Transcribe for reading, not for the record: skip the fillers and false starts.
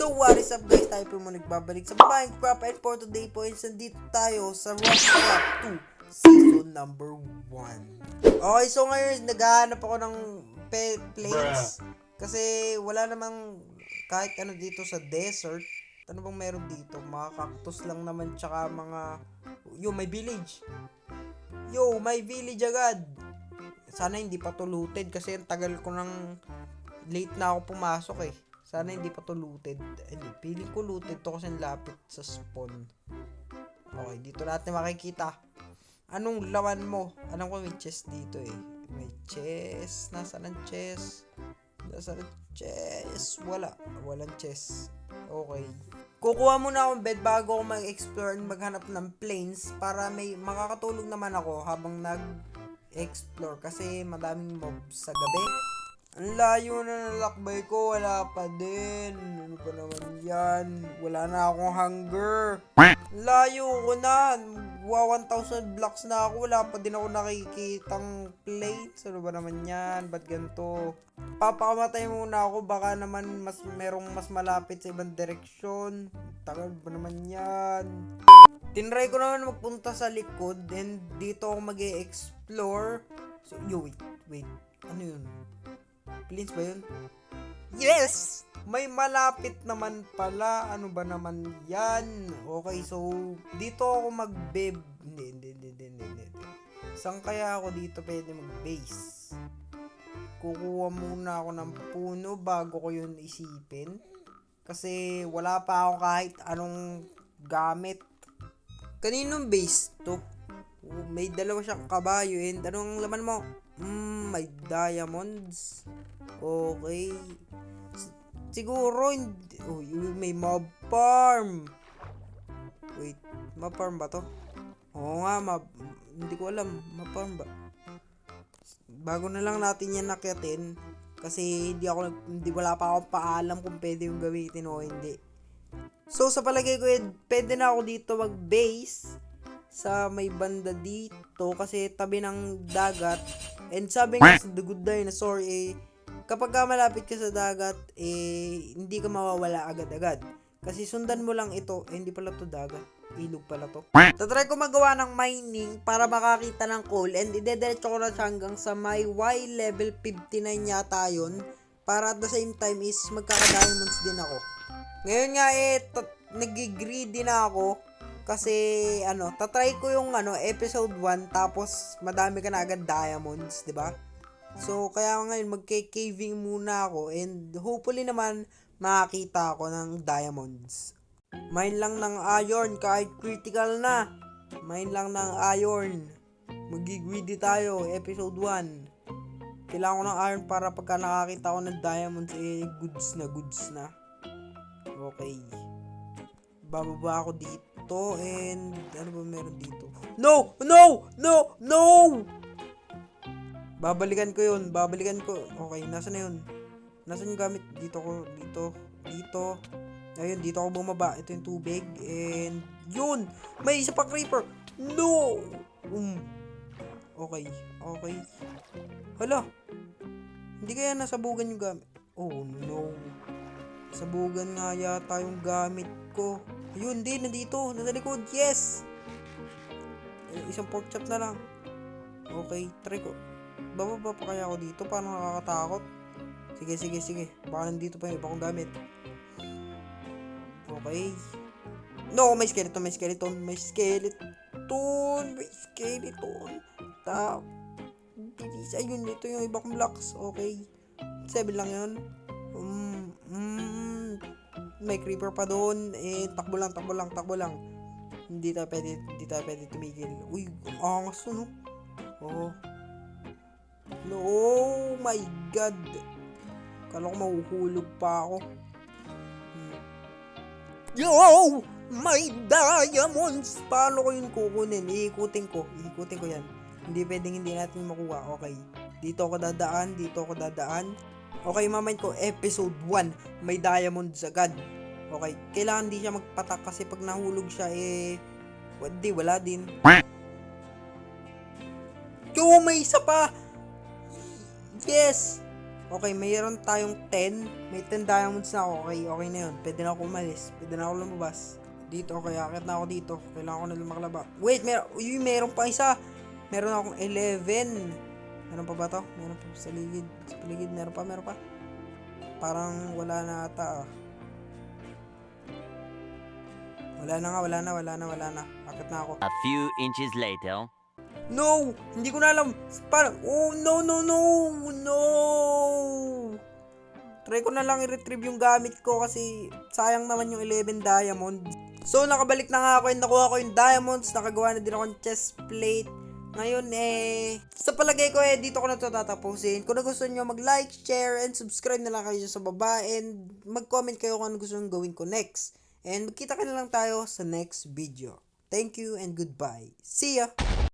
So what is up guys, tayo po mo nagbabalik sa Minecraft, and for today po is nandito tayo sa Roblox 2 Season number 1. Okay, so ngayon naghahanap ako ng planes kasi wala namang kahit ano dito sa desert. Ano bang meron dito? Mga cactus lang naman, tsaka mga may village. May village agad. Sana hindi pa to looted kasi ang tagal ko nang late na ako pumasok eh. Sana hindi pa to looted. Hindi, feeling ko looted to kasi lapit sa spawn. Okay, dito natin makikita. Anong lawan mo? Alam ko may chest dito eh. May chest. Nasaan ang chest? Nasaan ang chest? Wala. Walang chest. Okay. Kukuha muna akong bed bago ako mag-explore and maghanap ng planes para may makakatulog naman ako habang nag-explore kasi madaming mobs sa gabi. Ang layo na nalakbay ko, wala pa din. Ano pa naman yan? Wala na akong hunger. Layo ko na. 1,000 blocks na ako. Wala pa din ako nakikitang plates. Ano ba naman yan? Ba't ganito? Papakamatay muna ako. Baka naman merong mas malapit sa ibang direksyon. Tagal ba naman yan? Tinry ko naman magpunta sa likod. And dito ako mag-e-explore. So, wait. Ano yun? Planes ba yun? Yes! May malapit naman pala. Ano ba naman yan? Okay, so dito ako mag-beb. Hindi. Saan kaya ako dito pwede mag-base? Kukuha muna ako ng puno bago ko yun isipin. Kasi wala pa ako kahit anong gamit. Kaninong base to? May dalawa siyang kabayo. And anong laman mo? May diamonds. Okay. Siguro hindi. May mob farm. Wait, mob farm ba to? Oo nga, hindi ko alam. Mob farm ba? Bago na lang natin yan nakyatin. Kasi wala pa akong paalam kung pwede yung gamitin o hindi. So sa palagay ko, pwede na ako dito mag-base sa may banda dito kasi tabi ng dagat. And sabi nga sa The Good Dinosaur kapag ka malapit ka sa dagat hindi ka mawawala agad-agad. Kasi sundan mo lang ito, hindi pala to dagat, ilog pala to. Tatry ko magawa ng mining para makakita ng coal and idediretso ko na hanggang sa may Y level 59 yata yun. Para at the same time is magkaka-diamonds din ako. Ngayon nga nag-greedy na ako. Kasi tatry ko yung episode 1 tapos madami ka na agad diamonds, 'di ba? So kaya ngayon magke-caving muna ako and hopefully naman makakita ako ng diamonds. Mine lang ng iron kahit critical na. Mine lang ng iron. Magigreedy tayo, episode 1. Kailangan ko ng iron para pagka nakakita ko ng diamonds goods na. Okay. Bababa ako dito and ano ba meron dito? No! Babalikan ko. Okay, nasa na yun? Nasaan yung gamit? Dito. Ayun, dito ako bumaba. Ito yung tubig and yun! May isa pang creeper! No! Okay. Hala! Hindi kaya nasabugan yung gamit? Oh no! Sabugan nga yata yung gamit ko. Ayun, nandito. Nasa likod. Yes! Isang pork chop na lang. Okay, try ko. Bababa pa kaya ako dito? Paano nakakatakot? Sige. Baka nandito pa yung iba kong gamit. Okay. No, may skeleton. Bilis. Ayun, ito yung iba kong blocks. Okay. 7 lang yun. May creeper pa doon. Takbo lang. Hindi tayo pwede tumigil. Uy, ang angas no? Oh. No, oh my god. Kala ko mahuhulog pa ako. Yo! May diamonds! Paano ko yun kukunin? Iikutin ko yan. Hindi pwedeng hindi natin makuha. Okay. Dito ako dadaan. Okay, mamind ko, episode 1, may diamonds agad. Okay, kailangan di siya magpatak kasi pag nahulog siya, wala din. Yo, may isa pa! Yes! Okay, mayroon tayong 10. May 10 diamonds na ako. Okay, okay na yun. Pwede na ako umalis. Pwede na ako lumabas. Dito, okay, akit na ako dito. Kailangan ko na lang makalaba. Wait, meron pa isa. Meron akong 11. Meron pa ba to? Meron pa sa ligid. Sa paligid, meron pa. Parang wala na ata ah. Wala na. Akit na ako. A few inches later. No! Hindi ko na alam. Paano? Oh, no. Try ko na lang i-retrieve yung gamit ko kasi sayang naman yung 11 diamonds. So, nakabalik na nga ako and nakuha ko yung diamonds. Nakagawa na din ako ng chest plate. Ngayon sa palagay ko dito ko na ito tatapusin. Kung gusto nyo mag-like, share, and subscribe na lang kayo sa baba. And mag-comment kayo kung ano gusto nyo gawin ko next. And magkita ka na lang tayo sa next video. Thank you and goodbye. See ya!